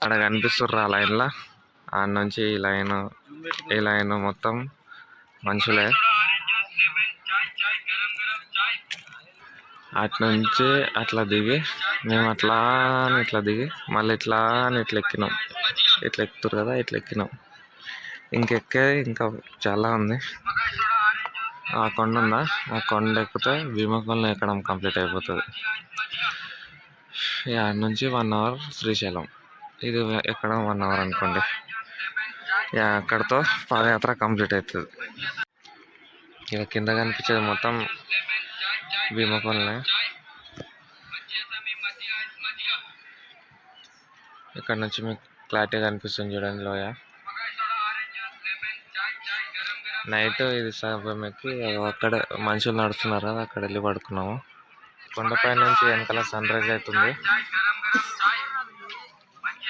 అక్కడ కనిపిస్తుర్రు ఆ లైన్లో. ఆడ నుంచి ఈ లైన్ మొత్తం మనుషులే. అటు నుంచి అట్లా దిగి మేము ఇట్లా దిగి మళ్ళీ ఇట్లా ఎక్కినాం. ఇట్లా ఎక్కుతారు కదా, ఇట్లా ఎక్కినాం. ఇంకా చాలా ఉంది. ఆ కొండ ఉందా, ఆ కొండ ఎక్కితే భీమకొండలు ఎక్కడం కంప్లీట్ అయిపోతుంది. ఆడ నుంచి 1 అవర్ శ్రీశైలం. ఇది ఎక్కడం 1 అవర్ అనుకోండి. అక్కడితో పాదయాత్ర కంప్లీట్ అవుతుంది. ఇక కింద కనిపించేది మొత్తం భీమకొండలే. ఇక్కడ నుంచి మీకు క్లారిటీ కనిపిస్తుంది చూడండి లోయ. నైట్ ఇది సగం ఎక్కి అక్కడ మనుషులు నడుస్తున్నారు కదా, అక్కడ వెళ్ళి పడుకున్నాము. కొండపై నుంచి వెనకాల సన్ రైజ్ అవుతుంది.